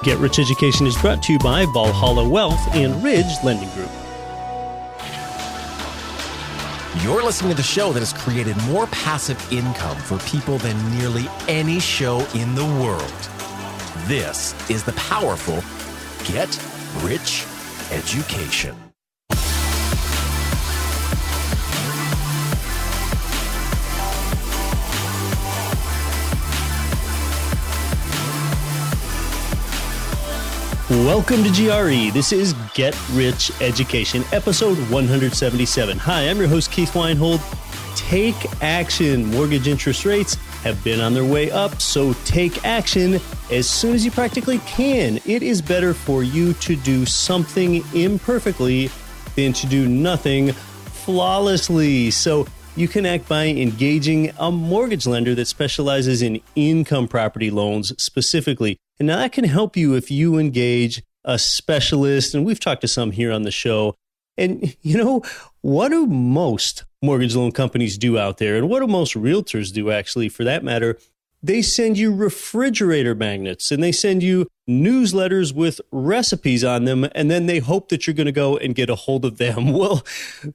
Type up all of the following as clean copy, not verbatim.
Get Rich Education is brought to you by Valhalla Wealth and Ridge Lending Group. You're listening to the show that has created more passive income for people than nearly any show in the world. This is the powerful Get Rich Education. Welcome to GRE. This is Get Rich Education, episode 177. Hi, I'm your host, Keith Weinhold. Take action. Mortgage interest rates have been on their way up, so take action as soon as you practically can. It is better for you to do something imperfectly than to do nothing flawlessly. So you can act by engaging a mortgage lender that specializes in income property loans specifically. And now that can help you if you engage a specialist. And we've talked to some here on the show. And you know, what do most mortgage loan companies do out there? And what do most realtors do, actually, for that matter? They send you refrigerator magnets and they send you newsletters with recipes on them. And then they hope that you're going to go and get a hold of them. Well,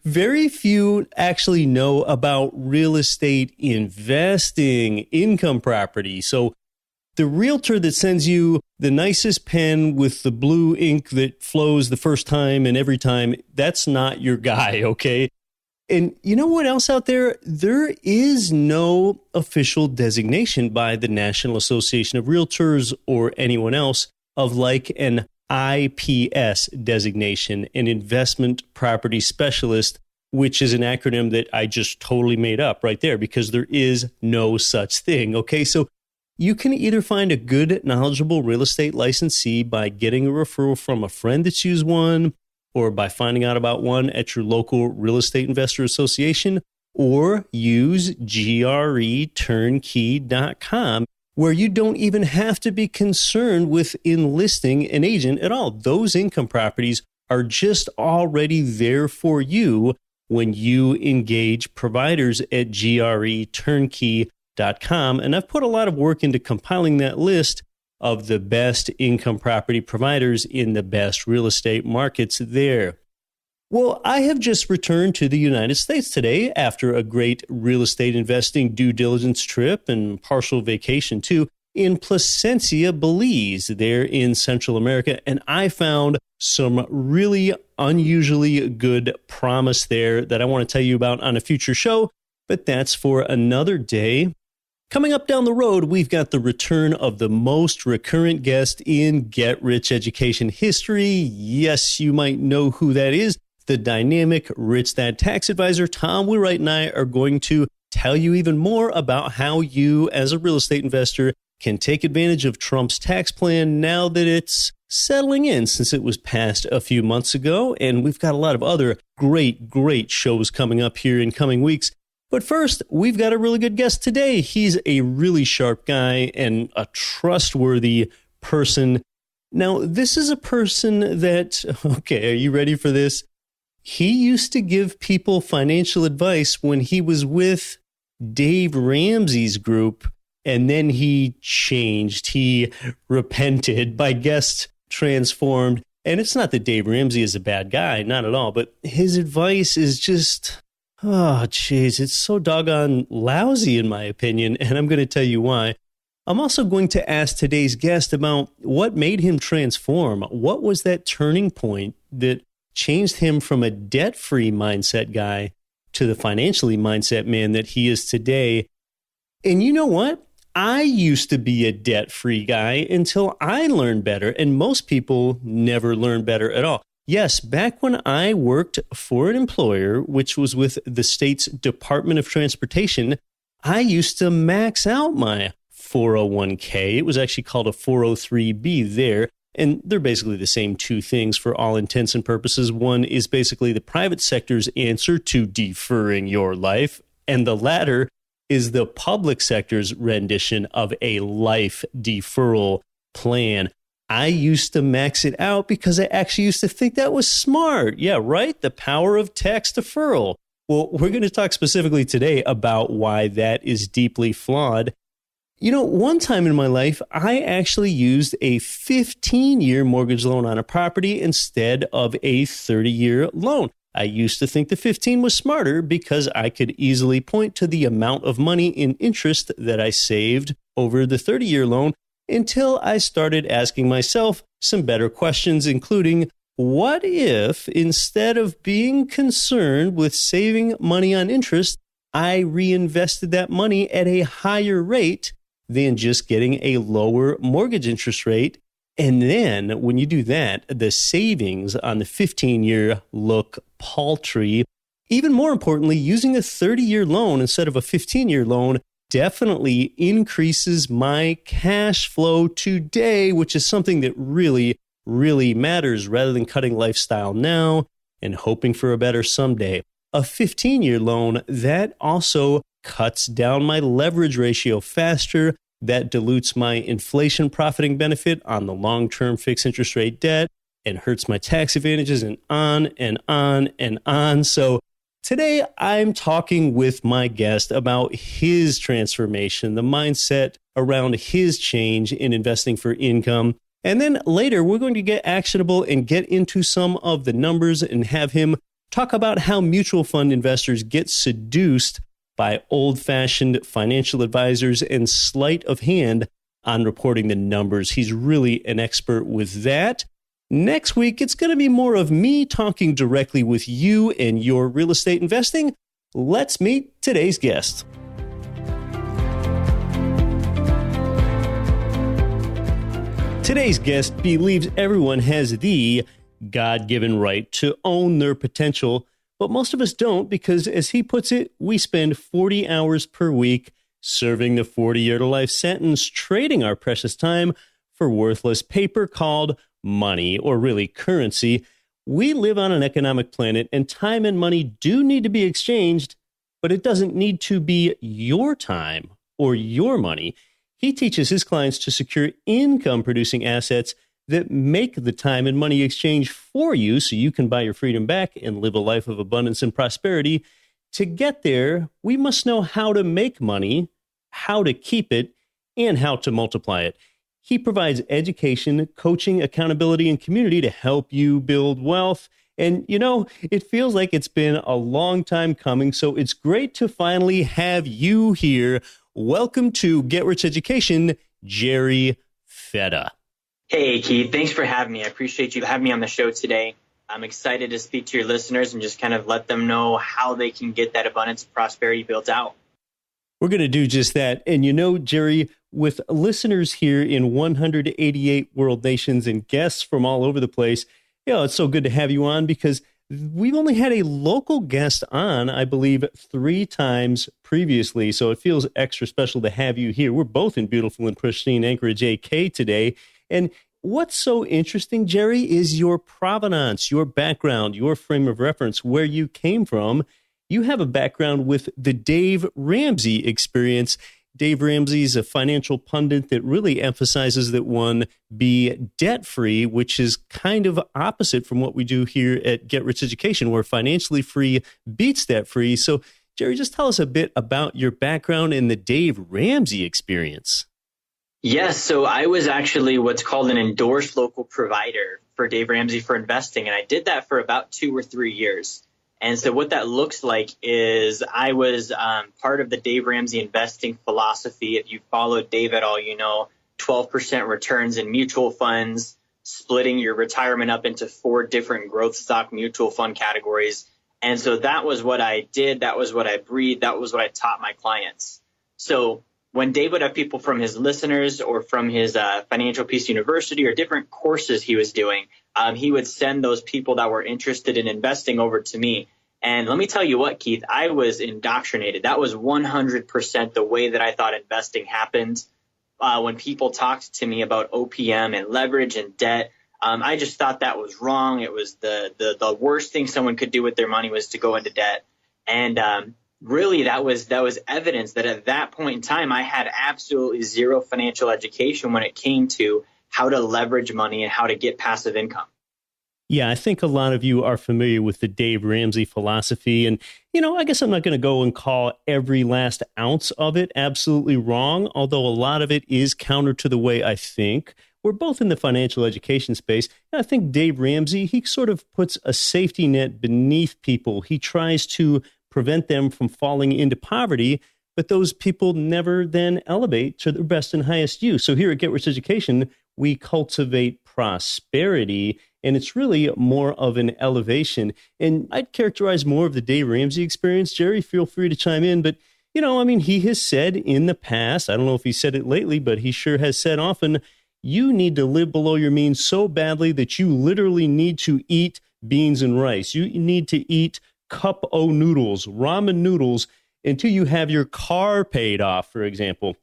very few actually know about real estate investing, income property. So the realtor that sends you the nicest pen with the blue ink that flows the first time and every time, that's not your guy, okay? And you know what else out there? There is no official designation by the National Association of Realtors or anyone else of like an IPS designation, an investment property specialist, which is an acronym that I just totally made up right there because there is no such thing, okay? So you can either find a good, knowledgeable real estate licensee by getting a referral from a friend that's used one, or by finding out about one at your local real estate investor association, or use greturnkey.com, where you don't even have to be concerned with enlisting an agent at all. Those income properties are just already there for you when you engage providers at greturnkey.com. And I've put a lot of work into compiling that list of the best income property providers in the best real estate markets there. Well, I have just returned to the United States today after a great real estate investing due diligence trip and partial vacation too in Placencia, Belize, there in Central America. And I found some really unusually good promise there that I want to tell you about on a future show, but that's for another day. Coming up down the road, we've got the return of the most recurrent guest in Get Rich Education history. Yes, you might know who that is. The dynamic Rich Dad tax advisor, Tom Wheelwright, and I are going to tell you even more about how you, as a real estate investor, can take advantage of Trump's tax plan now that it's settling in since it was passed a few months ago. And we've got a lot of other great shows coming up here in coming weeks. But first, we've got a really good guest today. He's a really sharp guy and a trustworthy person. Now, this is a person that, okay, are you ready for this? He used to give people financial advice when he was with Dave Ramsey's group, and then he changed. He repented, by guest transformed. And it's not that Dave Ramsey is a bad guy, not at all, but his advice is just... oh, geez, it's so doggone lousy in my opinion, and I'm going to tell you why. I'm also going to ask today's guest about what made him transform. What was that turning point that changed him from a debt-free mindset guy to the financially mindset man that he is today? And you know what? I used to be a debt-free guy until I learned better, and most people never learn better at all. Yes, back when I worked for an employer, which was with the state's Department of Transportation, I used to max out my 401k. It was actually called a 403b there. And they're basically the same two things for all intents and purposes. One is basically the private sector's answer to deferring your life. And the latter is the public sector's rendition of a life deferral plan. I used to max it out because I actually used to think that was smart. Yeah, right? The power of tax deferral. Well, we're going to talk specifically today about why that is deeply flawed. One time in my life, I actually used a 15-year mortgage loan on a property instead of a 30-year loan. I used to think the 15 was smarter because I could easily point to the amount of money in interest that I saved over the 30-year loan until I started asking myself some better questions, including, what if instead of being concerned with saving money on interest, I reinvested that money at a higher rate than just getting a lower mortgage interest rate? And then when you do that, the savings on the 15-year look paltry. Even more importantly, using a 30-year loan instead of a 15-year loan definitely increases my cash flow today, which is something that really, really matters rather than cutting lifestyle now and hoping for a better someday. A 15-year loan, that also cuts down my leverage ratio faster. That dilutes my inflation profiting benefit on the long-term fixed interest rate debt and hurts my tax advantages, and on and on and on. So today I'm talking with my guest about his transformation, the mindset around his change in investing for income. And then later we're going to get actionable and get into some of the numbers and have him talk about how mutual fund investors get seduced by old-fashioned financial advisors and sleight of hand on reporting the numbers. He's really an expert with that. Next week, it's going to be more of me talking directly with you and your real estate investing. Let's meet today's guest. Today's guest believes everyone has the God-given right to own their potential, but most of us don't because, as he puts it, we spend 40 hours per week serving the 40-year-to-life sentence, trading our precious time for worthless paper called money, or really currency. We live on an economic planet, and time and money do need to be exchanged, but it doesn't need to be your time or your money. He teaches his clients to secure income-producing assets that make the time and money exchange for you so you can buy your freedom back and live a life of abundance and prosperity. To get there, we must know how to make money, how to keep it, and how to multiply it. He provides education, coaching, accountability, and community to help you build wealth. And, it feels like it's been a long time coming, so it's great to finally have you here. Welcome to Get Rich Education, Jerry Fetta. Hey, Keith. Thanks for having me. I appreciate you having me on the show today. I'm excited to speak to your listeners and just kind of let them know how they can get that abundance and prosperity built out. We're going to do just that. And Jerry, with listeners here in 188 world nations and guests from all over the place, it's so good to have you on because we've only had a local guest on, I believe, 3 times previously. So it feels extra special to have you here. We're both in beautiful and pristine Anchorage, AK today. And what's so interesting, Jerry, is your provenance, your background, your frame of reference, where you came from. You have a background with the Dave Ramsey experience. Dave Ramsey is a financial pundit that really emphasizes that one be debt-free, which is kind of opposite from what we do here at Get Rich Education, where financially free beats debt-free. So, Jerry, just tell us a bit about your background in the Dave Ramsey experience. Yes, so I was actually what's called an endorsed local provider for Dave Ramsey for investing, and I did that for about 2 or 3 years. And so what that looks like is I was part of the Dave Ramsey investing philosophy. If you followed Dave at all, 12% returns in mutual funds, splitting your retirement up into 4 different growth stock mutual fund categories. And so that was what I did. That was what I breathed. That was what I taught my clients. So when Dave would have people from his listeners or from his Financial Peace University or different courses he was doing, he would send those people that were interested in investing over to me. And let me tell you what, Keith, I was indoctrinated. That was 100% the way that I thought investing happened. When people talked to me about OPM and leverage and debt, I just thought that was wrong. It was the worst thing someone could do with their money was to go into debt. And really, that was evidence that at that point in time, I had absolutely zero financial education when it came to how to leverage money and how to get passive income. Yeah, I think a lot of you are familiar with the Dave Ramsey philosophy. And, I guess I'm not going to go and call every last ounce of it absolutely wrong, although a lot of it is counter to the way I think. We're both in the financial education space. And I think Dave Ramsey, he sort of puts a safety net beneath people. He tries to prevent them from falling into poverty, but those people never then elevate to their best and highest use. So here at Get Rich Education, we cultivate prosperity, and it's really more of an elevation. And I'd characterize more of the Dave Ramsey experience. Jerry, feel free to chime in. But, he has said in the past, I don't know if he said it lately, but he sure has said often, you need to live below your means so badly that you literally need to eat beans and rice. You need to eat cup o noodles, ramen noodles, until you have your car paid off, for example.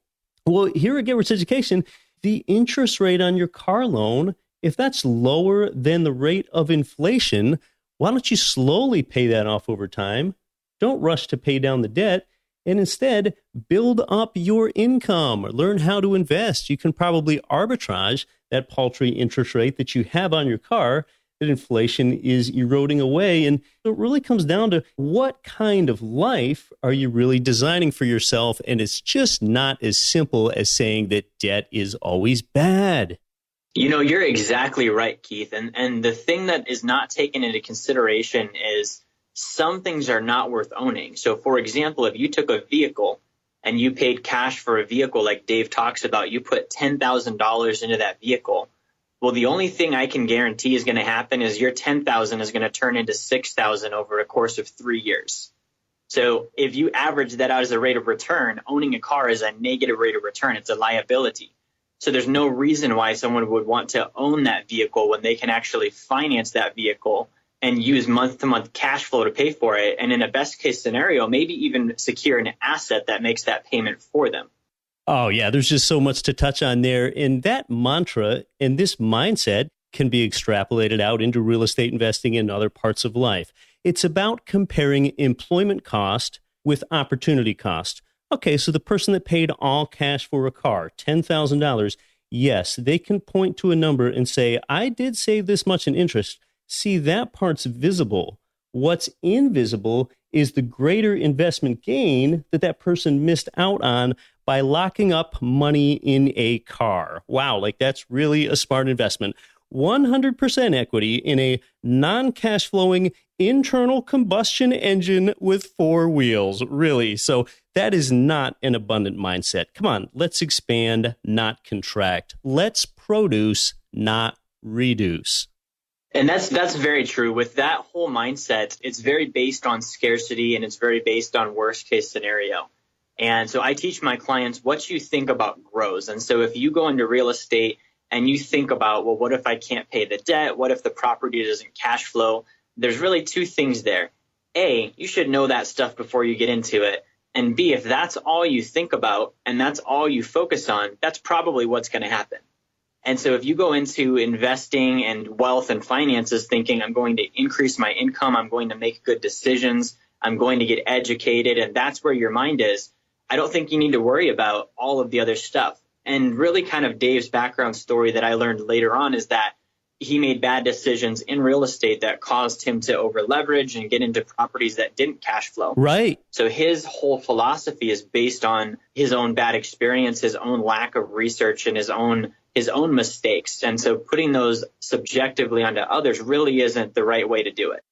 Well, here at Get Rich Education, the interest rate on your car loan, if that's lower than the rate of inflation, why don't you slowly pay that off over time? Don't rush to pay down the debt, and instead build up your income or learn how to invest. You can probably arbitrage that paltry interest rate that you have on your car that inflation is eroding away. And it really comes down to what kind of life are you really designing for yourself? And it's just not as simple as saying that debt is always bad. You're exactly right, Keith. And the thing that is not taken into consideration is some things are not worth owning. So, for example, if you took a vehicle and you paid cash for a vehicle like Dave talks about, you put $10,000 into that vehicle. Well, the only thing I can guarantee is going to happen is your $10,000 is going to turn into $6,000 over a course of 3 years. So if you average that out as a rate of return, owning a car is a negative rate of return. It's a liability. So there's no reason why someone would want to own that vehicle when they can actually finance that vehicle and use month-to-month cash flow to pay for it. And in a best-case scenario, maybe even secure an asset that makes that payment for them. Oh, yeah, there's just so much to touch on there. And that mantra and this mindset can be extrapolated out into real estate investing and other parts of life. It's about comparing employment cost with opportunity cost. Okay, so the person that paid all cash for a car, $10,000, yes, they can point to a number and say, I did save this much in interest. See, that part's visible. What's invisible is the greater investment gain that person missed out on by locking up money in a car. Wow, that's really a smart investment. 100% equity in a non-cash flowing internal combustion engine with 4 wheels. Really. So that is not an abundant mindset. Come on, let's expand, not contract. Let's produce, not reduce. And that's very true. With that whole mindset, it's very based on scarcity and it's very based on worst case scenario. And so I teach my clients what you think about grows. And so if you go into real estate and you think about, well, what if I can't pay the debt? What if the property doesn't cash flow? There's really 2 things there. A, you should know that stuff before you get into it. And B, if that's all you think about and that's all you focus on, that's probably what's going to happen. And so if you go into investing and wealth and finances thinking I'm going to increase my income, I'm going to make good decisions, I'm going to get educated, and that's where your mind is, I don't think you need to worry about all of the other stuff. And really kind of Dave's background story that I learned later on is that he made bad decisions in real estate that caused him to over leverage and get into properties that didn't cash flow. Right. So his whole philosophy is based on his own bad experience, his own lack of research, and his own mistakes. And so putting those subjectively onto others really isn't the right way to do it.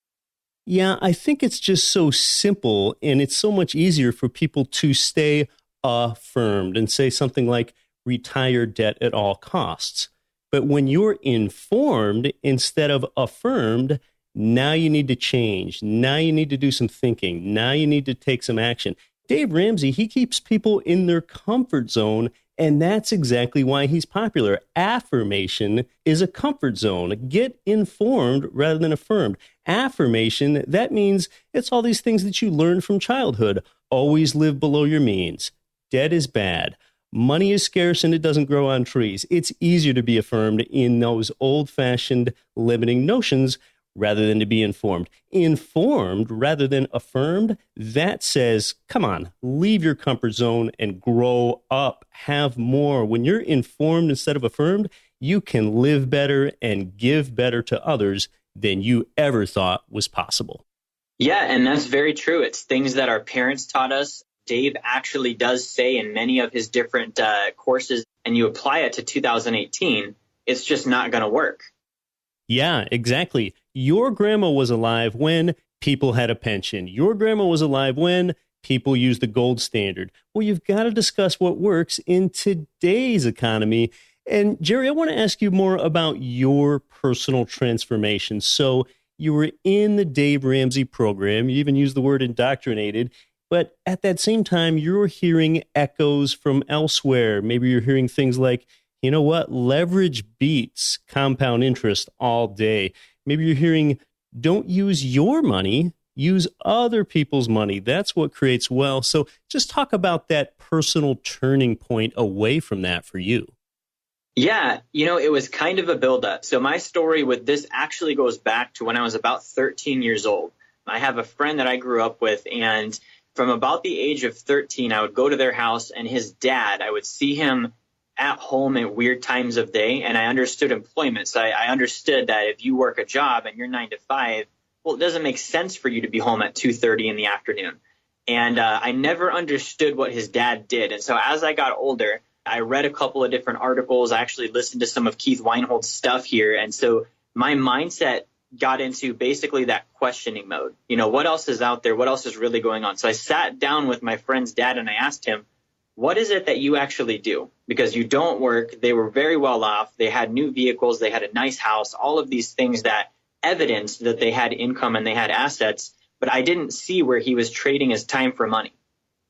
Yeah, I think it's just so simple, and it's so much easier for people to stay affirmed and say something like retire debt at all costs. But when you're informed instead of affirmed, now you need to change. Now you need to do some thinking. Now you need to take some action. Dave Ramsey, he keeps people in their comfort zone, and that's exactly why he's popular. Affirmation is a comfort zone. Get informed rather than affirmed. Affirmation, that means it's all these things that you learned from childhood. Always live below your means. Debt is bad. Money is scarce and it doesn't grow on trees. It's easier to be affirmed in those old-fashioned limiting notions rather than to be informed. Informed rather than affirmed, that says, come on, leave your comfort zone and grow up, have more. When you're informed instead of affirmed, you can live better and give better to others than you ever thought was possible. Yeah, and that's very true. It's things that our parents taught us. Dave actually does say in many of his different courses, and you apply it to 2018, it's just not going to work. Yeah, exactly. Your grandma was alive when people had a pension. Your grandma was alive when people used the gold standard. Well, you've got to discuss what works in today's economy. And Jerry, I want to ask you more about your personal transformation. So you were in the Dave Ramsey program. You even used the word indoctrinated. But at that same time, you're hearing echoes from elsewhere. Maybe you're hearing things like, you know what, leverage beats compound interest all day. Maybe you're hearing, don't use your money, use other people's money. That's what creates wealth. So just talk about that personal turning point away from that for you. Yeah, it was kind of a buildup. So my story with this actually goes back to when I was about 13 years old. I have a friend that I grew up with, and from about the age of 13, I would go to their house, and his dad, I would see him at home at weird times of day, and I understood employment. So I understood that if you work a job and you're 9 to 5, well, it doesn't make sense for you to be home at 2:30 in the afternoon. And I never understood what his dad did. And so as I got older, I read a couple of different articles. I actually listened to some of Keith Weinhold's stuff here. And so my mindset got into basically that questioning mode. What else is out there? What else is really going on? So I sat down with my friend's dad and I asked him, what is it that you actually do? Because you don't work. They were very well off. They had new vehicles. They had a nice house, all of these things that evidenced that they had income and they had assets. But I didn't see where he was trading his time for money.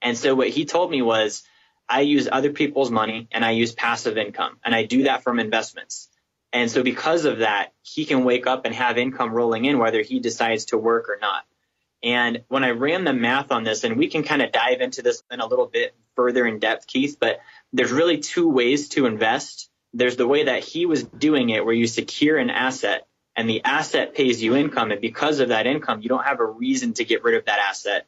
And so what he told me was, I use other people's money and I use passive income, and I do that from investments. And so because of that, he can wake up and have income rolling in whether he decides to work or not. And when I ran the math on this, and we can kind of dive into this in a little bit further in depth, Keith, but there's really two ways to invest. There's the way that he was doing it where you secure an asset and the asset pays you income. And because of that income, you don't have a reason to get rid of that asset.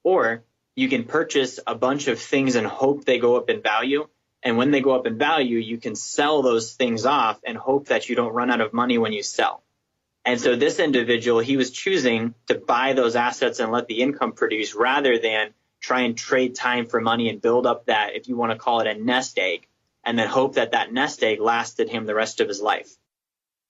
Or you can purchase a bunch of things and hope they go up in value. And when they go up in value, you can sell those things off and hope that you don't run out of money when you sell. And so this individual, he was choosing to buy those assets and let the income produce rather than try and trade time for money and build up that, if you want to call it a nest egg, and then hope that that nest egg lasted him the rest of his life.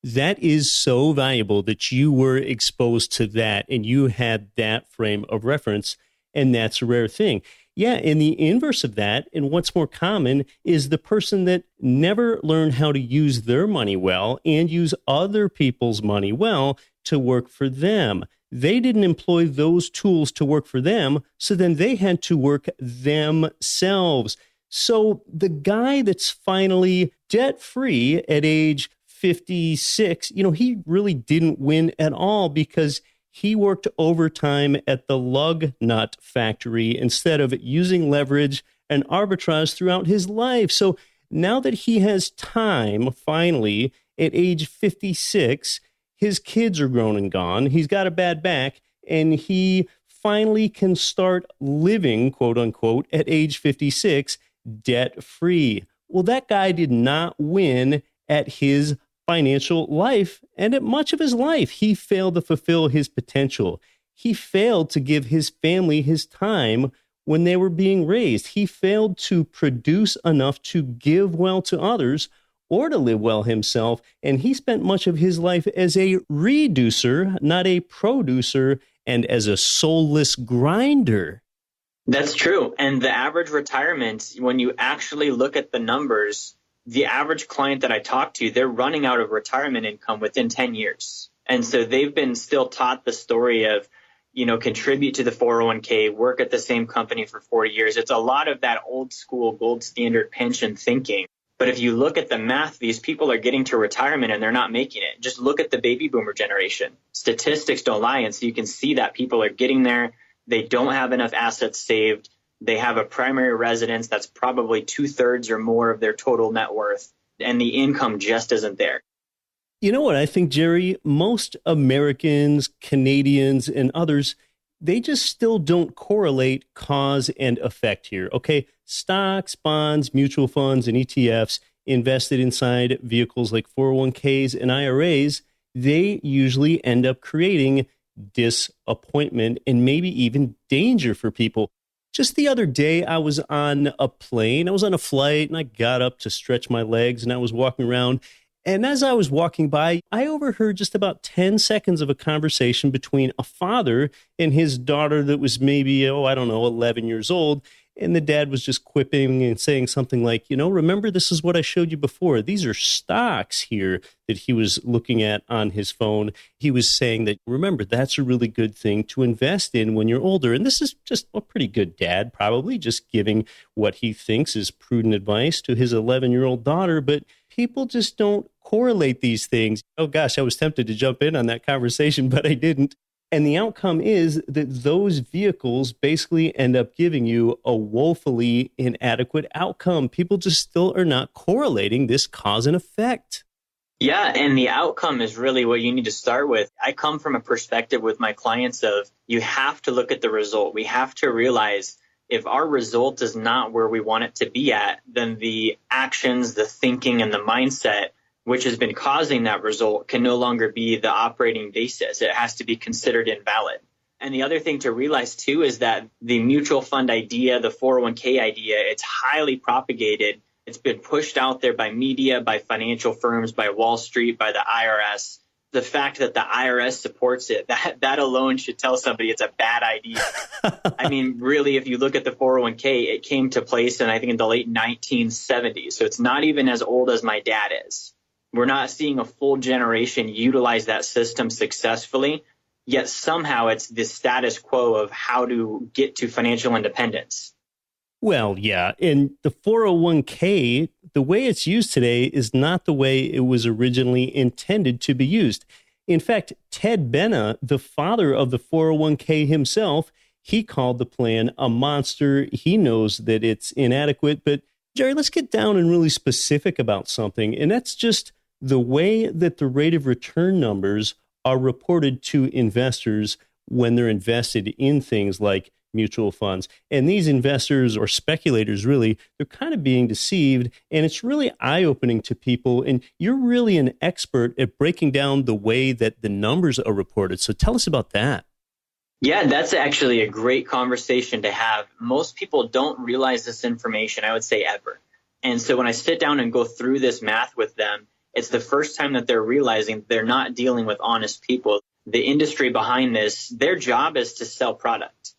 That is so valuable that you were exposed to that and you had that frame of reference. And that's a rare thing. Yeah, and the inverse of that, and what's more common, is the person that never learned how to use their money well and use other people's money well to work for them. They didn't employ those tools to work for them, so then they had to work themselves. So the guy that's finally debt-free at age 56, he really didn't win at all because he worked overtime at the lug nut factory instead of using leverage and arbitrage throughout his life. So now that he has time, finally, at age 56, his kids are grown and gone. He's got a bad back, and he finally can start living, quote unquote, at age 56, debt-free. Well, that guy did not win at his financial life, and at much of his life, he failed to fulfill his potential. He failed to give his family his time when they were being raised. He failed to produce enough to give well to others or to live well himself, and he spent much of his life as a reducer, not a producer, and as a soulless grinder. That's true. And the average retirement, when you actually look at the numbers, the average client that I talk to, they're running out of retirement income within 10 years. And so they've been still taught the story of, contribute to the 401k, work at the same company for 40 years. It's a lot of that old school gold standard pension thinking. But if you look at the math, these people are getting to retirement and they're not making it. Just look at the baby boomer generation. Statistics don't lie. And so you can see that people are getting there. They don't have enough assets saved. They have a primary residence that's probably 2/3 or more of their total net worth, and the income just isn't there. You know what I think, Jerry? Most Americans, Canadians, and others, they just still don't correlate cause and effect here. Okay, stocks, bonds, mutual funds, and ETFs invested inside vehicles like 401ks and IRAs, they usually end up creating disappointment and maybe even danger for people. Just the other day, I was on a plane. I was on a flight, and I got up to stretch my legs, and I was walking around. And as I was walking by, I overheard just about 10 seconds of a conversation between a father and his daughter that was maybe, 11 years old. And the dad was just quipping and saying something like, remember, this is what I showed you before. These are stocks here that he was looking at on his phone. He was saying that, remember, that's a really good thing to invest in when you're older. And this is just a pretty good dad, probably just giving what he thinks is prudent advice to his 11-year-old daughter. But people just don't correlate these things. Oh, gosh, I was tempted to jump in on that conversation, but I didn't. And the outcome is that those vehicles basically end up giving you a woefully inadequate outcome. People just still are not correlating this cause and effect. Yeah, and the outcome is really what you need to start with. I come from a perspective with my clients of you have to look at the result. We have to realize if our result is not where we want it to be at, then the actions, the thinking, and the mindset which has been causing that result can no longer be the operating basis. It has to be considered invalid. And the other thing to realize, too, is that the mutual fund idea, the 401k idea, it's highly propagated. It's been pushed out there by media, by financial firms, by Wall Street, by the IRS. The fact that the IRS supports it, that alone should tell somebody it's a bad idea. I mean, really, if you look at the 401k, it came to place in, I think, in the late 1970s. So it's not even as old as my dad is. We're not seeing a full generation utilize that system successfully, yet somehow it's the status quo of how to get to financial independence. Well, yeah, and the 401k, the way it's used today is not the way it was originally intended to be used. In fact, Ted Benna, the father of the 401k himself, he called the plan a monster. He knows that it's inadequate. But Jerry, let's get down and really specific about something, and that's just the way that the rate of return numbers are reported to investors when they're invested in things like mutual funds. And these investors or speculators, really, they're kind of being deceived. And it's really eye-opening to people. And you're really an expert at breaking down the way that the numbers are reported. So tell us about that. Yeah, that's actually a great conversation to have. Most people don't realize this information, I would say, ever. And so when I sit down and go through this math with them, it's the first time that they're realizing they're not dealing with honest people. The industry behind this, their job is to sell product.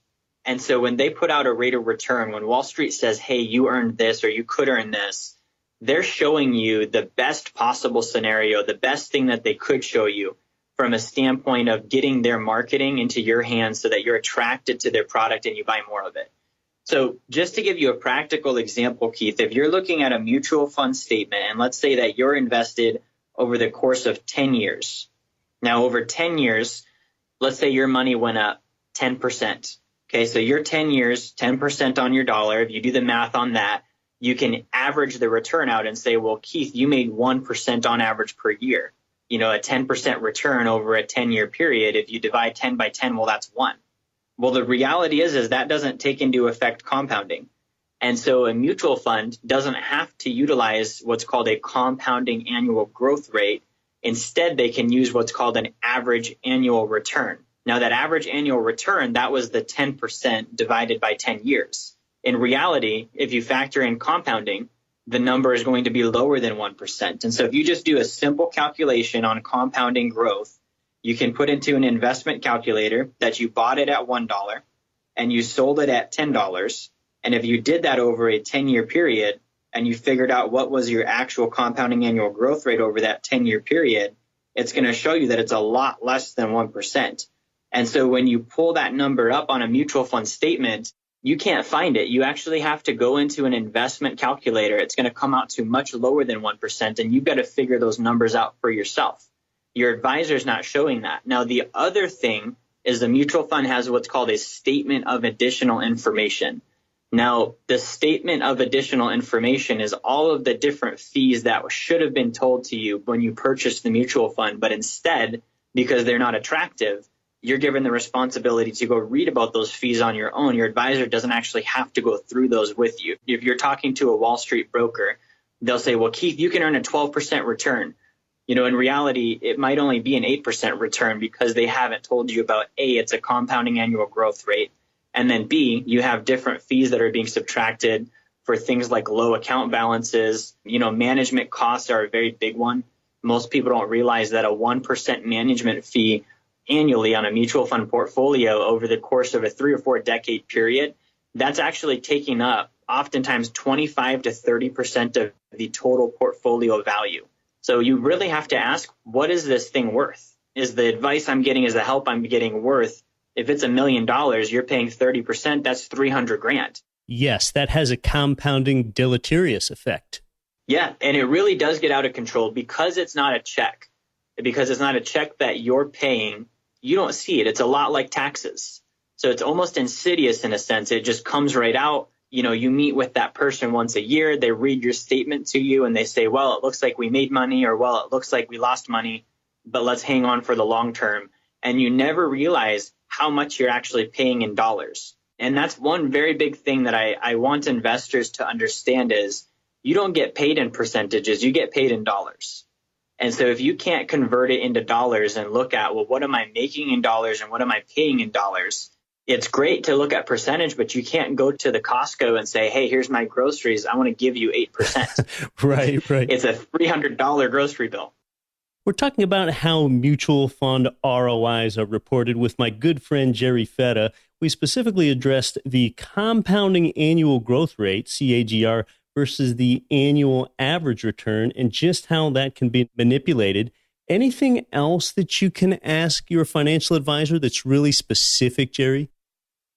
And so when they put out a rate of return, when Wall Street says, hey, you earned this or you could earn this, they're showing you the best possible scenario, the best thing that they could show you from a standpoint of getting their marketing into your hands so that you're attracted to their product and you buy more of it. So just to give you a practical example, Keith, if you're looking at a mutual fund statement, and let's say that you're invested over the course of 10 years. Now, over 10 years, let's say your money went up 10%. Okay, so your 10 years, 10% on your dollar. If you do the math on that, you can average the return out and say, well, Keith, you made 1% on average per year. A 10% return over a 10-year period. If you divide 10 by 10, well, that's 1. Well, the reality is that doesn't take into effect compounding. And so a mutual fund doesn't have to utilize what's called a compounding annual growth rate. Instead, they can use what's called an average annual return. Now, that average annual return, that was the 10% divided by 10 years. In reality, if you factor in compounding, the number is going to be lower than 1%. And so if you just do a simple calculation on compounding growth, you can put into an investment calculator that you bought it at $1 and you sold it at $10. And if you did that over a 10-year period and you figured out what was your actual compounding annual growth rate over that 10-year period, it's going to show you that it's a lot less than 1%. And so when you pull that number up on a mutual fund statement, you can't find it. You actually have to go into an investment calculator. It's going to come out to much lower than 1%, and you've got to figure those numbers out for yourself. Your advisor's not showing that. Now, the other thing is the mutual fund has what's called a statement of additional information. Now, the statement of additional information is all of the different fees that should have been told to you when you purchased the mutual fund, but instead, because they're not attractive, you're given the responsibility to go read about those fees on your own. Your advisor doesn't actually have to go through those with you. If you're talking to a Wall Street broker, they'll say, well, Keith, you can earn a 12% return. In reality, it might only be an 8% return because they haven't told you about A, it's a compounding annual growth rate. And then B, you have different fees that are being subtracted for things like low account balances. Management costs are a very big one. Most people don't realize that a 1% management fee annually on a mutual fund portfolio over the course of a 3 or 4 decade period, that's actually taking up oftentimes 25 to 30% of the total portfolio value. So you really have to ask, what is this thing worth? Is the advice I'm getting, is the help I'm getting worth? If it's $1 million, you're paying 30%, that's $300,000. Yes, that has a compounding deleterious effect. Yeah, and it really does get out of control because it's not a check. Because it's not a check that you're paying, you don't see it. It's a lot like taxes. So it's almost insidious in a sense. It just comes right out. You meet with that person once a year, they read your statement to you and they say, well, it looks like we made money, or well, it looks like we lost money, but let's hang on for the long term. And you never realize how much you're actually paying in dollars. And that's one very big thing that I want investors to understand is you don't get paid in percentages, you get paid in dollars. And so if you can't convert it into dollars and look at, well, what am I making in dollars and what am I paying in dollars? It's great to look at percentage, but you can't go to the Costco and say, hey, here's my groceries. I want to give you 8%. Right. It's a $300 grocery bill. We're talking about how mutual fund ROIs are reported with my good friend Jerry Fetta. We specifically addressed the compounding annual growth rate, CAGR, versus the annual average return and just how that can be manipulated. Anything else that you can ask your financial advisor that's really specific, Jerry?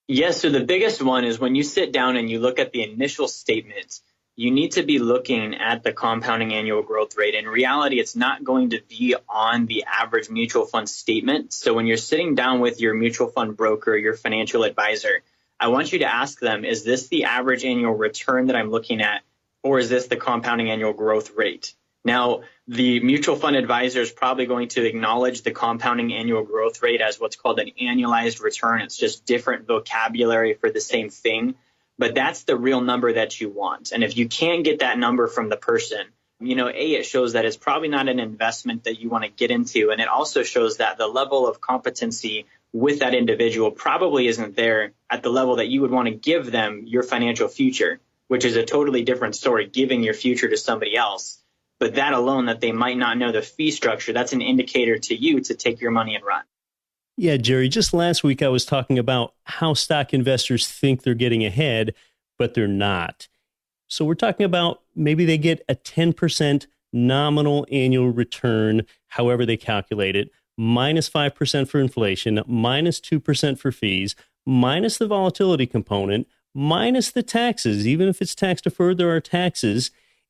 Yes, so the biggest one is when you sit down and you look at the initial statement, you need to be looking at the compounding annual growth rate. In reality, it's not going to be on the average mutual fund statement. So when you're sitting down with your mutual fund broker, your financial advisor, I want you to ask them, is this the average annual return that I'm looking at, or is this the compounding annual growth rate? Now, the mutual fund advisor is probably going to acknowledge the compounding annual growth rate as what's called an annualized return. It's just different vocabulary for the same thing, but that's the real number that you want. And if you can't get that number from the person, it shows that it's probably not an investment that you want to get into. And it also shows that the level of competency with that individual probably isn't there at the level that you would want to give them your financial future, which is a totally different story, giving your future to somebody else. But that alone, that they might not know the fee structure, that's an indicator to you to take your money and run. Yeah, Jerry, just last week I was talking about how stock investors think they're getting ahead, but they're not. So we're talking about maybe they get a 10% nominal annual return, however they calculate it, minus 5% for inflation, minus 2% for fees, minus the volatility component, minus the taxes. Even if it's tax deferred, there are taxes.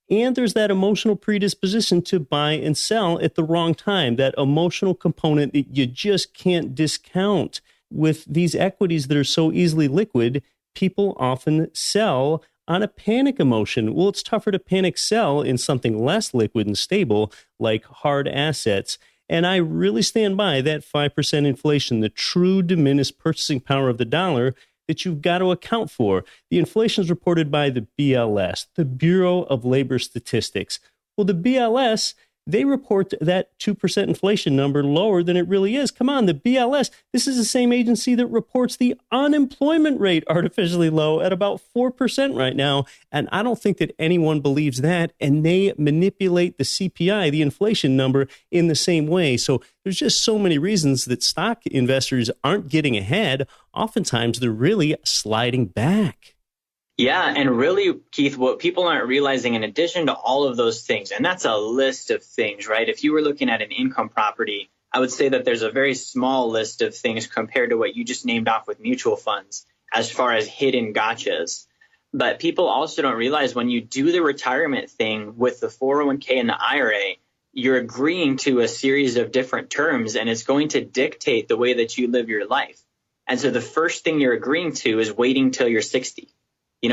And there's that emotional predisposition to buy and sell at the wrong time, that emotional component that you just can't discount. With these equities that are so easily liquid, people often sell on a panic emotion. Well, it's tougher to panic sell in something less liquid and stable like hard assets. And I really stand by that 5% inflation, the true diminished purchasing power of the dollar that you've got to account for. The inflation is reported by the BLS, the Bureau of Labor Statistics. Well, the BLS, they report that 2% inflation number lower than it really is. Come on, the BLS, this is the same agency that reports the unemployment rate artificially low at about 4% right now. And I don't think that anyone believes that. And they manipulate the CPI, the inflation number, in the same way. So there's just so many reasons that stock investors aren't getting ahead. Oftentimes, they're really sliding back. Yeah, and really, Keith, what people aren't realizing in addition to all of those things, and that's a list of things, right? If you were looking at an income property, I would say that there's a very small list of things compared to what you just named off with mutual funds as far as hidden gotchas. But people also don't realize when you do the retirement thing with the 401k and the IRA, you're agreeing to a series of different terms, and it's going to dictate the way that you live your life. And so the first thing you're agreeing to is waiting till you're 60.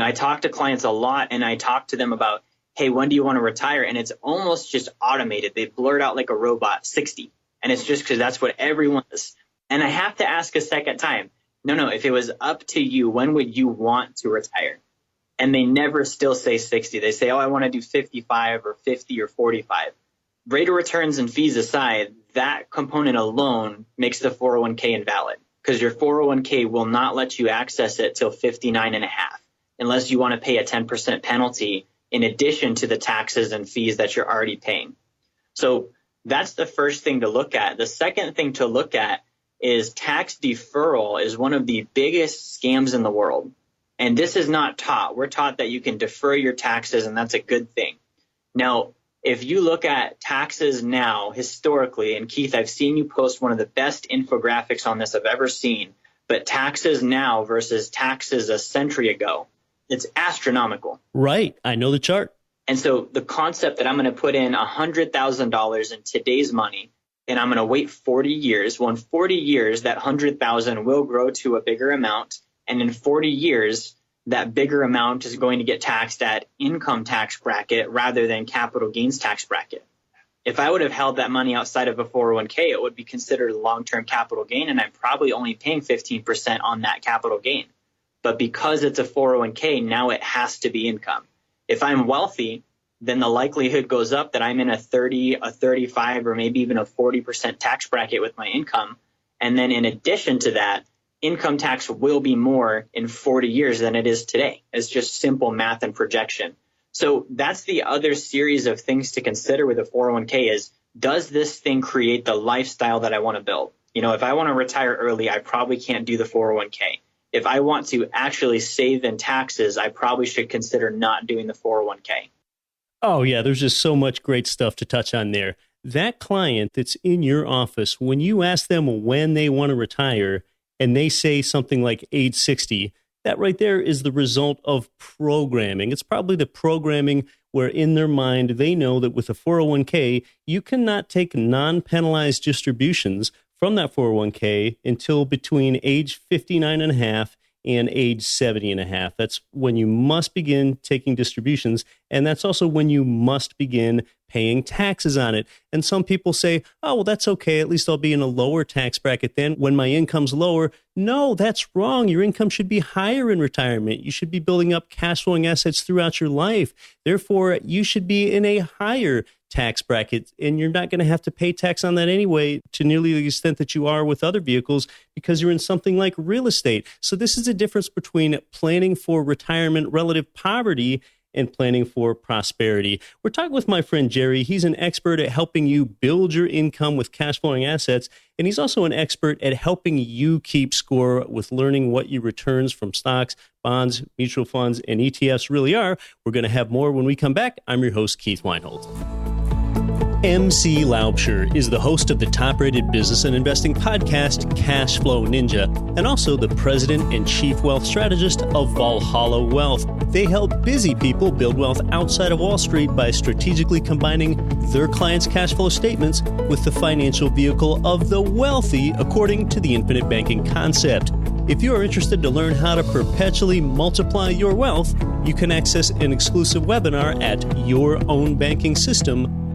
I talk to clients a lot and I talk to them about, hey, when do you want to retire? And it's almost just automated. They blurt out like a robot, 60. And it's just because that's what everyone does. And I have to ask a second time, no, if it was up to you, when would you want to retire? And they never still say 60. They say, I want to do 55 or 50 or 45. rate of returns and fees aside, that component alone makes the 401k invalid because your 401k will not let you access it till 59.5 unless you want to pay a 10% penalty in addition to the taxes and fees that you're already paying. So that's the first thing to look at. The second thing to look at is tax deferral is one of the biggest scams in the world. And this is not taught. We're taught that you can defer your taxes, and that's a good thing. Now, if you look at taxes now, historically, and Keith, I've seen you post one of the best infographics on this I've ever seen, but taxes now versus taxes a century ago, it's astronomical. Right. I know the chart. And so the concept that I'm going to put in $100,000 in today's money, and I'm going to wait 40 years. Well, in 40 years, that $100,000 will grow to a bigger amount. And in 40 years, that bigger amount is going to get taxed at income tax bracket rather than capital gains tax bracket. If I would have held that money outside of a 401k, it would be considered a long-term capital gain, and I'm probably only paying 15% on that capital gain. But because it's a 401k, now it has to be income. If I'm wealthy, then the likelihood goes up that I'm in a 30, a 35, or maybe even a 40% tax bracket with my income. And then in addition to that, income tax will be more in 40 years than it is today. It's just simple math and projection. So that's the other series of things to consider with a 401k is, does this thing create the lifestyle that I want to build? You know, if I want to retire early, I probably can't do the 401k. If I want to actually save in taxes, I probably should consider not doing the 401k. Oh, yeah, there's just so much great stuff to touch on there. That client that's in your office, when you ask them when they want to retire and they say something like age 60, that right there is the result of programming. It's probably the programming where in their mind they know that with a 401k, you cannot take non-penalized distributions from that 401k until between age 59 and a half and age 70 and a half. That's when you must begin taking distributions. And that's also when you must begin paying taxes on it. And some people say, oh, well, that's okay. At least I'll be in a lower tax bracket then when my income's lower. No, that's wrong. Your income should be higher in retirement. You should be building up cash flowing assets throughout your life. Therefore, you should be in a higher tax bracket, and you're not going to have to pay tax on that anyway to nearly the extent that you are with other vehicles because you're in something like real estate. So this is a difference between planning for retirement relative poverty and planning for prosperity. We're talking with my friend Jerry. He's an expert at helping you build your income with cash flowing assets, and he's also an expert at helping you keep score with learning what your returns from stocks, bonds, mutual funds, and ETFs really are. We're going to have more when we come back. I'm your host, Keith Weinhold. MC Laubscher is the host of the top-rated business and investing podcast, Cash Flow Ninja, and also the president and chief wealth strategist of Valhalla Wealth. They help busy people build wealth outside of Wall Street by strategically combining their clients' cash flow statements with the financial vehicle of the wealthy, according to the infinite banking concept. If you are interested to learn how to perpetually multiply your wealth, you can access an exclusive webinar at yourownbankingsystem.com.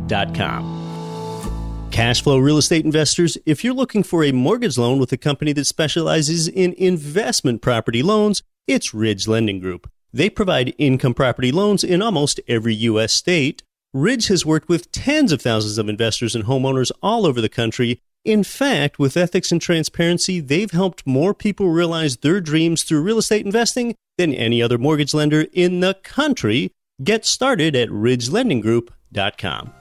Cash flow real estate investors, if you're looking for a mortgage loan with a company that specializes in investment property loans, it's Ridge Lending Group. They provide income property loans in almost every U.S. state. Ridge has worked with tens of thousands of investors and homeowners all over the country. In fact, with ethics and transparency, they've helped more people realize their dreams through real estate investing than any other mortgage lender in the country. Get started at ridgelendinggroup.com.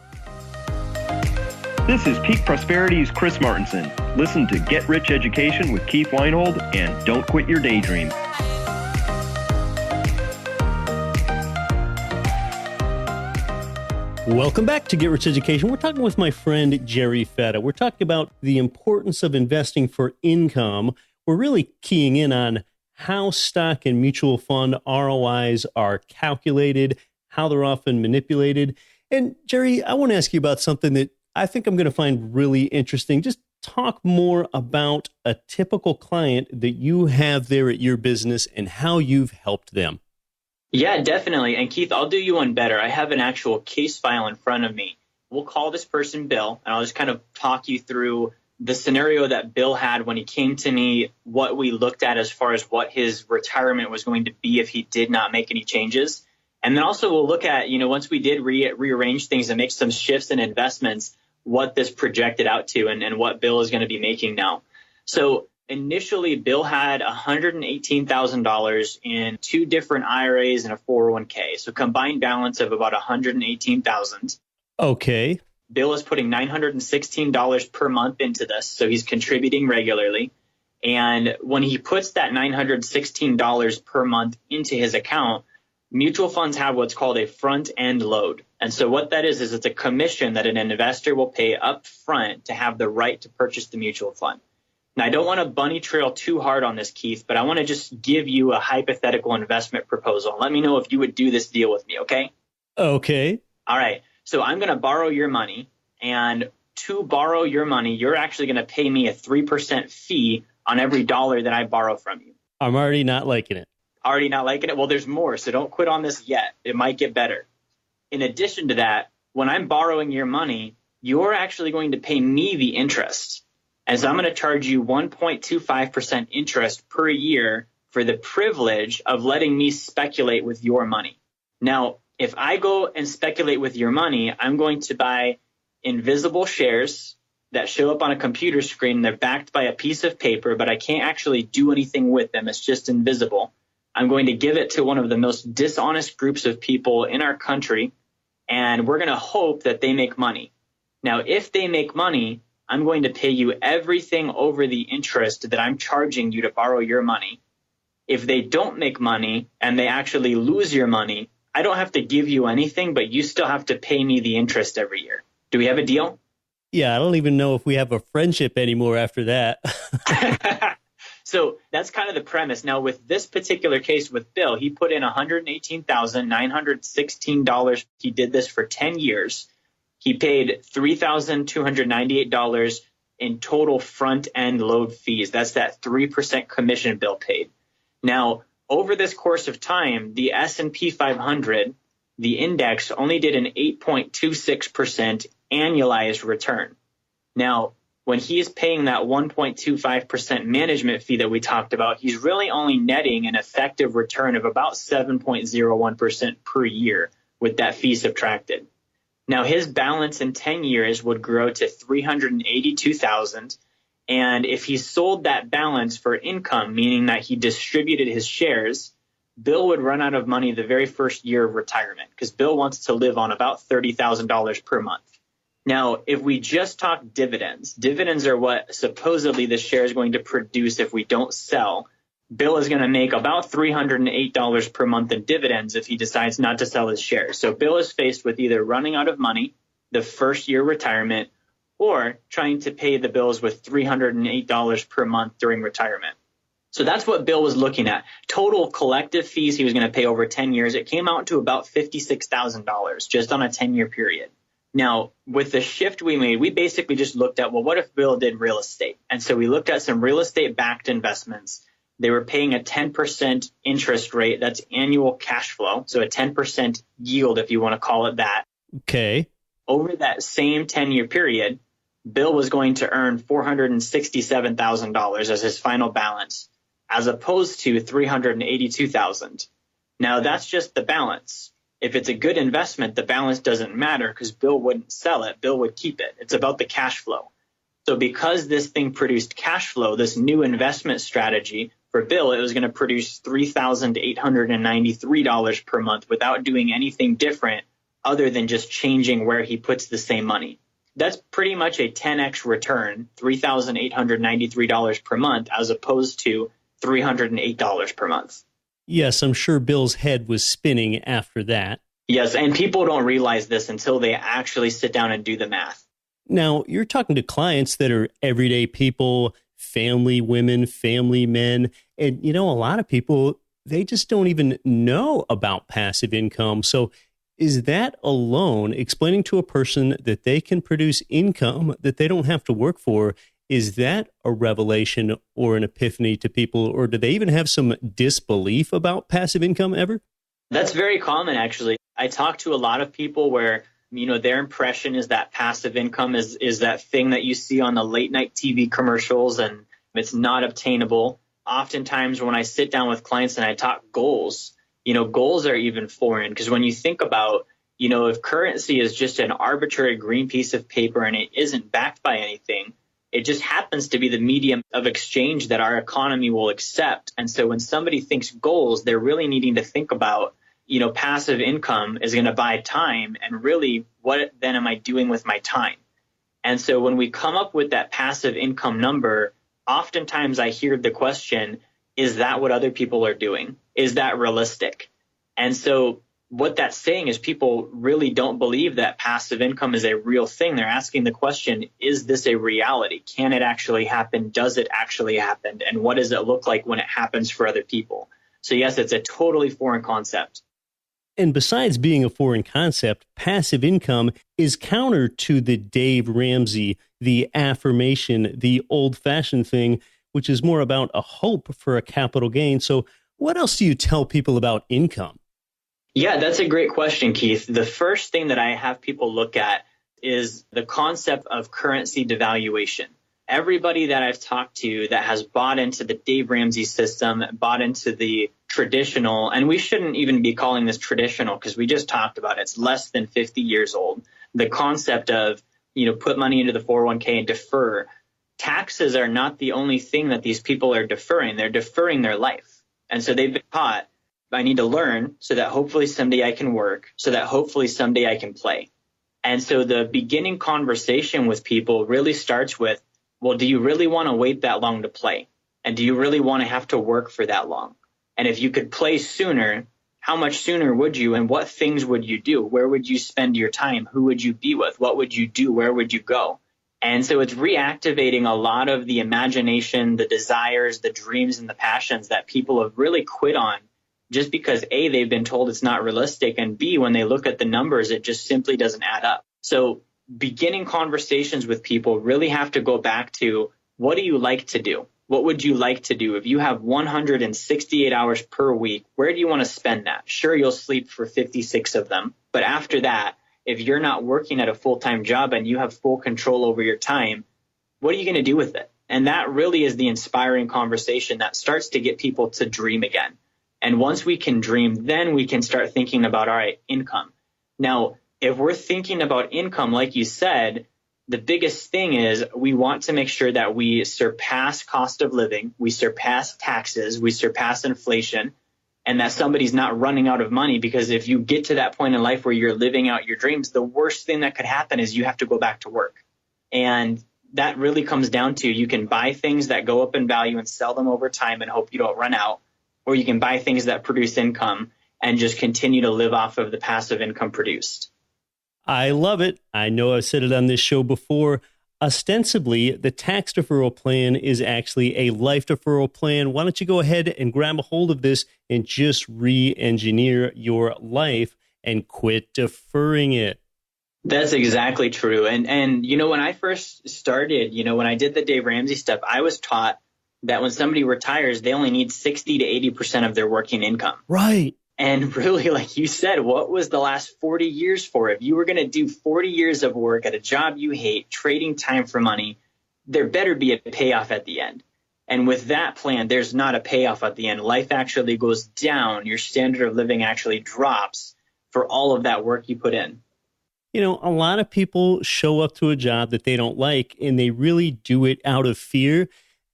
This is Peak Prosperity's Chris Martinson. Listen to Get Rich Education with Keith Weinhold and don't quit your daydream. Welcome back to Get Rich Education. We're talking with my friend Jerry Fetta. We're talking about the importance of investing for income. We're really keying in on how stock and mutual fund ROIs are calculated, how they're often manipulated. And Jerry, I want to ask you about something that I think I'm going to find really interesting. Just talk more about a typical client that you have there at your business and how you've helped them. Yeah, definitely. And Keith, I'll do you one better. I have an actual case file in front of me. We'll call this person Bill, and I'll just kind of talk you through the scenario that Bill had when he came to me, what we looked at as far as what his retirement was going to be if he did not make any changes. And then also we'll look at, once we did rearrange things and make some shifts in investments, what this projected out to and what Bill is going to be making now. So initially, Bill had $118,000 in 2 different IRAs and a 401k. So combined balance of about $118,000. Okay. Bill is putting $916 per month into this. So he's contributing regularly. And when he puts that $916 per month into his account, mutual funds have what's called a front-end load. And so what that is it's a commission that an investor will pay up front to have the right to purchase the mutual fund. Now, I don't want to bunny trail too hard on this, Keith, but I want to just give you a hypothetical investment proposal. Let me know if you would do this deal with me, okay? Okay. All right. So I'm going to borrow your money. And to borrow your money, you're actually going to pay me a 3% fee on every dollar that I borrow from you. I'm already not liking it. Already not liking it? Well, there's more, so don't quit on this yet. It might get better. In addition to that, when I'm borrowing your money, you're actually going to pay me the interest. And so I'm going to charge you 1.25% interest per year for the privilege of letting me speculate with your money. Now, if I go and speculate with your money, I'm going to buy invisible shares that show up on a computer screen. They're backed by a piece of paper, but I can't actually do anything with them. It's just invisible. I'm going to give it to one of the most dishonest groups of people in our country, and we're going to hope that they make money. Now, if they make money, I'm going to pay you everything over the interest that I'm charging you to borrow your money. If they don't make money and they actually lose your money, I don't have to give you anything, but you still have to pay me the interest every year. Do we have a deal? Yeah, I don't even know if we have a friendship anymore after that. So that's kind of the premise. Now, with this particular case with Bill, he put in $118,916. He did this for 10 years. He paid $3,298 in total front-end load fees. That's that 3% commission Bill paid. Now, over this course of time, the S&P 500, the index, only did an 8.26% annualized return. Now, when he is paying that 1.25% management fee that we talked about, he's really only netting an effective return of about 7.01% per year with that fee subtracted. Now, his balance in 10 years would grow to $382,000. And if he sold that balance for income, meaning that he distributed his shares, Bill would run out of money the very first year of retirement because Bill wants to live on about $30,000 per month. Now, if we just talk dividends are what supposedly the share is going to produce if we don't sell. Bill is going to make about $308 per month in dividends if he decides not to sell his shares. So Bill is faced with either running out of money the first year retirement or trying to pay the bills with $308 per month during retirement. So that's what Bill was looking at. Total collective fees he was going to pay over 10 years. It came out to about $56,000 just on a 10-year period. Now, with the shift we made, we basically just looked at, well, what if Bill did real estate? And so we looked at some real estate-backed investments. They were paying a 10% interest rate. That's annual cash flow. So a 10% yield, if you want to call it that. Okay. Over that same 10-year period, Bill was going to earn $467,000 as his final balance, as opposed to $382,000. Now, that's just the balance. If it's a good investment, the balance doesn't matter because Bill wouldn't sell it. Bill would keep it. It's about the cash flow. So because this thing produced cash flow, this new investment strategy for Bill, it was going to produce $3,893 per month without doing anything different other than just changing where he puts the same money. That's pretty much a 10x return, $3,893 per month, as opposed to $308 per month. Yes, I'm sure Bill's head was spinning after that. Yes, and people don't realize this until they actually sit down and do the math. Now, you're talking to clients that are everyday people, family women, family men, and, a lot of people, they just don't even know about passive income. So is that alone explaining to a person that they can produce income that they don't have to work for? Is that a revelation or an epiphany to people, or do they even have some disbelief about passive income ever? That's very common, actually. I talk to a lot of people where, their impression is that passive income is that thing that you see on the late night TV commercials and it's not obtainable. Oftentimes when I sit down with clients and I talk goals, Goals are even foreign, because when you think about, if currency is just an arbitrary green piece of paper and it isn't backed by anything, it just happens to be the medium of exchange that our economy will accept. And so when somebody thinks goals, they're really needing to think about, passive income is going to buy time. And really, what then am I doing with my time? And so when we come up with that passive income number, oftentimes I hear the question, is that what other people are doing? Is that realistic? And so what that's saying is people really don't believe that passive income is a real thing. They're asking the question, is this a reality? Can it actually happen? Does it actually happen? And what does it look like when it happens for other people? So yes, it's a totally foreign concept. And besides being a foreign concept, passive income is counter to the Dave Ramsey, the affirmation, the old-fashioned thing, which is more about a hope for a capital gain. So what else do you tell people about income? Yeah, that's a great question, Keith. The first thing that I have people look at is the concept of currency devaluation. Everybody that I've talked to that has bought into the Dave Ramsey system, bought into the traditional, and we shouldn't even be calling this traditional because we just talked about it. It's less than 50 years old. The concept of, put money into the 401k and defer. Taxes are not the only thing that these people are deferring. They're deferring their life. And so they've been taught, I need to learn so that hopefully someday I can work, so that hopefully someday I can play. And so the beginning conversation with people really starts with, well, do you really want to wait that long to play? And do you really want to have to work for that long? And if you could play sooner, how much sooner would you? And what things would you do? Where would you spend your time? Who would you be with? What would you do? Where would you go? And so it's reactivating a lot of the imagination, the desires, the dreams, and the passions that people have really quit on just because A, they've been told it's not realistic, and B, when they look at the numbers, it just simply doesn't add up. So beginning conversations with people really have to go back to, what do you like to do? What would you like to do? If you have 168 hours per week, where do you want to spend that? Sure, you'll sleep for 56 of them. But after that, if you're not working at a full-time job and you have full control over your time, what are you going to do with it? And that really is the inspiring conversation that starts to get people to dream again. And once we can dream, then we can start thinking about, all right, income. Now, if we're thinking about income, like you said, the biggest thing is we want to make sure that we surpass cost of living, we surpass taxes, we surpass inflation, and that somebody's not running out of money. Because if you get to that point in life where you're living out your dreams, the worst thing that could happen is you have to go back to work. And that really comes down to, you can buy things that go up in value and sell them over time and hope you don't run out, or you can buy things that produce income and just continue to live off of the passive income produced. I love it. I know I've said it on this show before. Ostensibly, the tax deferral plan is actually a life deferral plan. Why don't you go ahead and grab a hold of this and just re-engineer your life and quit deferring it? That's exactly true. And when I first started, when I did the Dave Ramsey stuff, I was taught that when somebody retires, they only need 60 to 80% of their working income. Right. And really, like you said, what was the last 40 years for? If you were going to do 40 years of work at a job you hate, trading time for money, there better be a payoff at the end. And with that plan, there's not a payoff at the end. Life actually goes down. Your standard of living actually drops for all of that work you put in. A lot of people show up to a job that they don't like, and they really do it out of fear.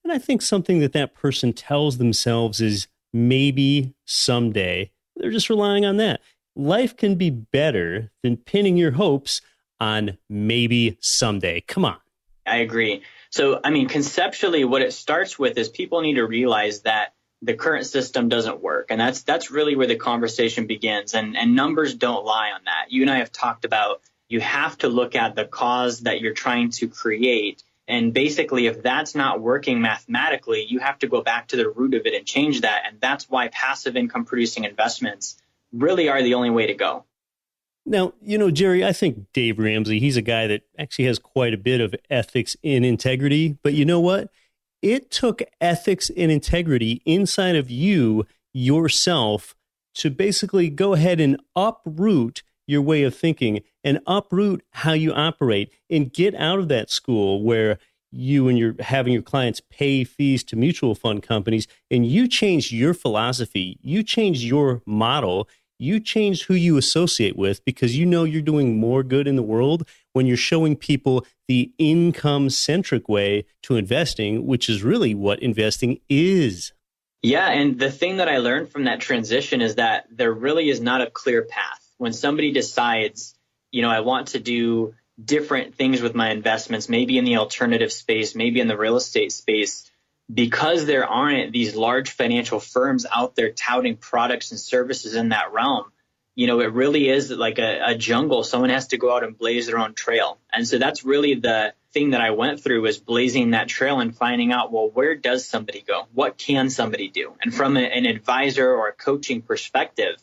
And I think something that person tells themselves is maybe someday. They're just relying on that. Life can be better than pinning your hopes on maybe someday. Come on. I agree. So, conceptually, what it starts with is people need to realize that the current system doesn't work. And that's really where the conversation begins. And numbers don't lie on that. You and I have talked about, you have to look at the cause that you're trying to create. And basically, if that's not working mathematically, you have to go back to the root of it and change that. And that's why passive income producing investments really are the only way to go. Now, Jerry, I think Dave Ramsey, he's a guy that actually has quite a bit of ethics and integrity. But you know what? It took ethics and integrity inside of you, yourself, to basically go ahead and uproot your way of thinking and uproot how you operate and get out of that school where you and you're having your clients pay fees to mutual fund companies, and you change your philosophy, you change your model, you change who you associate with, because you know you're doing more good in the world when you're showing people the income-centric way to investing, which is really what investing is. Yeah, and the thing that I learned from that transition is that there really is not a clear path. When somebody decides, I want to do different things with my investments, maybe in the alternative space, maybe in the real estate space, because there aren't these large financial firms out there touting products and services in that realm, it really is like a jungle. Someone has to go out and blaze their own trail. And so that's really the thing that I went through, was blazing that trail and finding out, well, where does somebody go? What can somebody do? And from an advisor or a coaching perspective,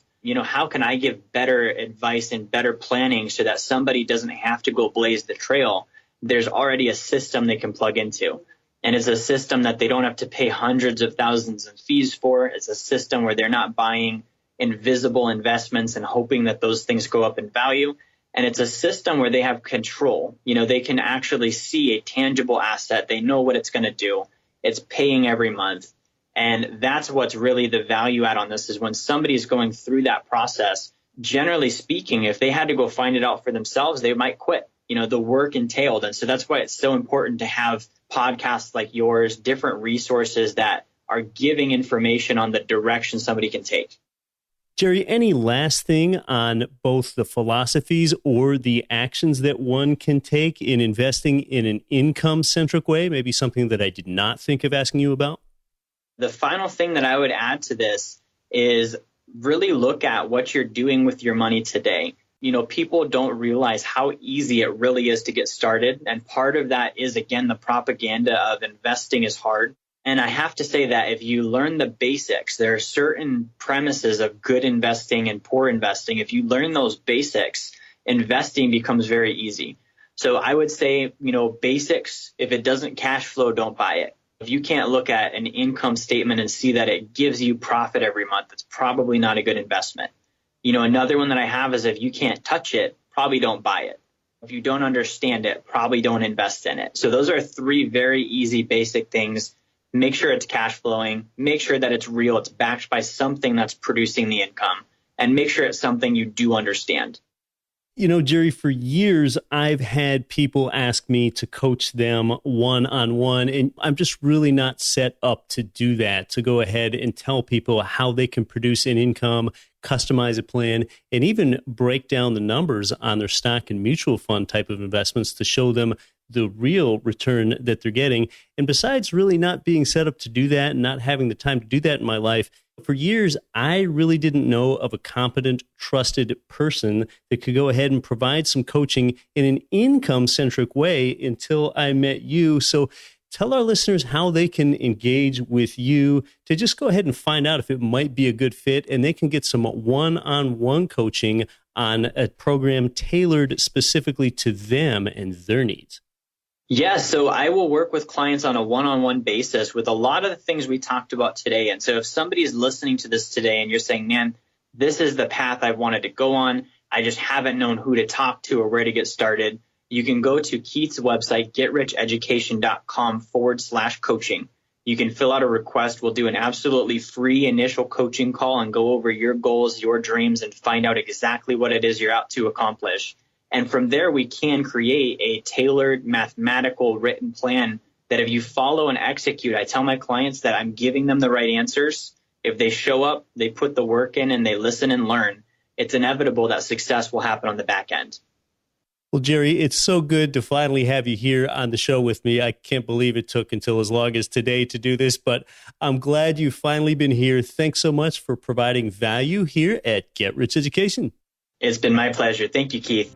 how can I give better advice and better planning so that somebody doesn't have to go blaze the trail? There's already a system they can plug into. And it's a system that they don't have to pay hundreds of thousands in fees for. It's a system where they're not buying invisible investments and hoping that those things go up in value. And it's a system where they have control. They can actually see a tangible asset. They know what it's going to do. It's paying every month. And that's what's really the value add on this, is when somebody's going through that process, generally speaking, if they had to go find it out for themselves, they might quit, the work entailed. And so that's why it's so important to have podcasts like yours, different resources that are giving information on the direction somebody can take. Jerry, any last thing on both the philosophies or the actions that one can take in investing in an income-centric way? Maybe something that I did not think of asking you about? The final thing that I would add to this is really look at what you're doing with your money today. People don't realize how easy it really is to get started. And part of that is, again, the propaganda of investing is hard. And I have to say that if you learn the basics, there are certain premises of good investing and poor investing. If you learn those basics, investing becomes very easy. So I would say, basics, if it doesn't cash flow, don't buy it. If you can't look at an income statement and see that it gives you profit every month, it's probably not a good investment. Another one that I have is, if you can't touch it, probably don't buy it. If you don't understand it, probably don't invest in it. So those are three very easy, basic things. Make sure it's cash flowing. Make sure that it's real. It's backed by something that's producing the income. And make sure it's something you do understand. Jerry, for years, I've had people ask me to coach them one-on-one, and I'm just really not set up to do that, to go ahead and tell people how they can produce an income, customize a plan, and even break down the numbers on their stock and mutual fund type of investments to show them the real return that they're getting. And besides really not being set up to do that and not having the time to do that in my life, for years, I really didn't know of a competent, trusted person that could go ahead and provide some coaching in an income-centric way until I met you. So tell our listeners how they can engage with you to just go ahead and find out if it might be a good fit, and they can get some one-on-one coaching on a program tailored specifically to them and their needs. Yeah, so I will work with clients on a one-on-one basis with a lot of the things we talked about today. And so if somebody is listening to this today and you're saying, man, this is the path I wanted to go on, I just haven't known who to talk to or where to get started, you can go to Keith's website, getricheducation.com/coaching. You can fill out a request. We'll do an absolutely free initial coaching call and go over your goals, your dreams, and find out exactly what it is you're out to accomplish. And from there, we can create a tailored mathematical written plan that if you follow and execute, I tell my clients that I'm giving them the right answers. If they show up, they put the work in, and they listen and learn, it's inevitable that success will happen on the back end. Well, Jerry, it's so good to finally have you here on the show with me. I can't believe it took until as long as today to do this, but I'm glad you've finally been here. Thanks so much for providing value here at Get Rich Education. It's been my pleasure. Thank you, Keith.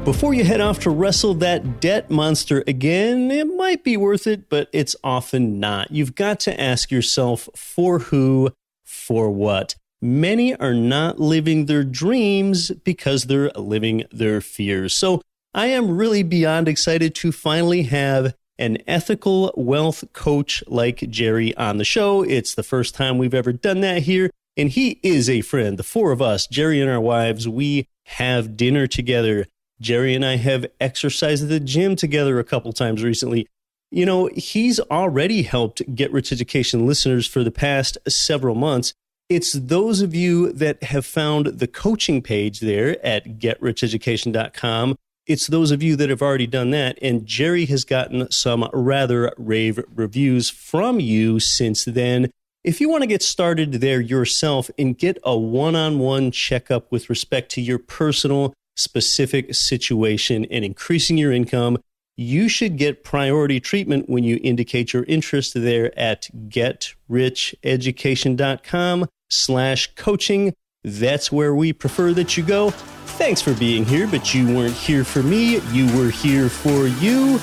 Before you head off to wrestle that debt monster again, it might be worth it, but it's often not. You've got to ask yourself, for who, for what? Many are not living their dreams because they're living their fears. So I am really beyond excited to finally have an ethical wealth coach like Jerry on the show. It's the first time we've ever done that here. and he is a friend. The four of us, Jerry and our wives, we have dinner together. Jerry and I have exercised at the gym together a couple times recently. You know, he's already helped Get Rich Education listeners for the past several months. It's those of you that have found the coaching page there at getricheducation.com. It's those of you that have already done that. And Jerry has gotten some rather rave reviews from you since then. If you want to get started there yourself and get a one-on-one checkup with respect to your personal specific situation and increasing your income, you should get priority treatment when you indicate your interest there at getricheducation.com/coaching. That's where we prefer that you go. Thanks for being here, but you weren't here for me. You were here for you.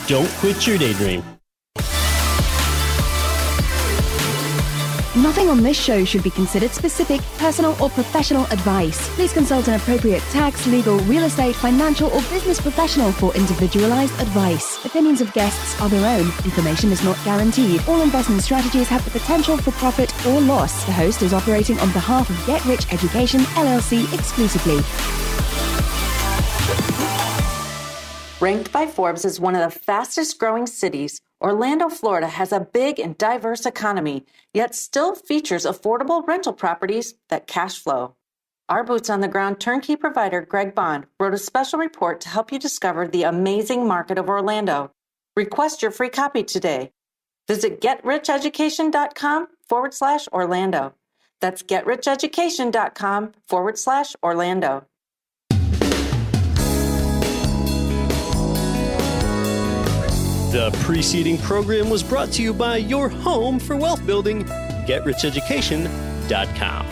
Don't quit your daydream. Nothing on this show should be considered specific, personal, or professional advice. Please consult an appropriate tax, legal, real estate, financial, or business professional for individualized advice. Opinions of guests are their own. Information is not guaranteed. All investment strategies have the potential for profit or loss. The host is operating on behalf of Get Rich Education, LLC exclusively. Ranked by Forbes as one of the fastest growing cities, Orlando, Florida has a big and diverse economy, yet still features affordable rental properties that cash flow. Our boots on the ground turnkey provider, Greg Bond, wrote a special report to help you discover the amazing market of Orlando. Request your free copy today. Visit getricheducation.com/Orlando. That's getricheducation.com/Orlando. The preceding program was brought to you by your home for wealth building, getricheducation.com.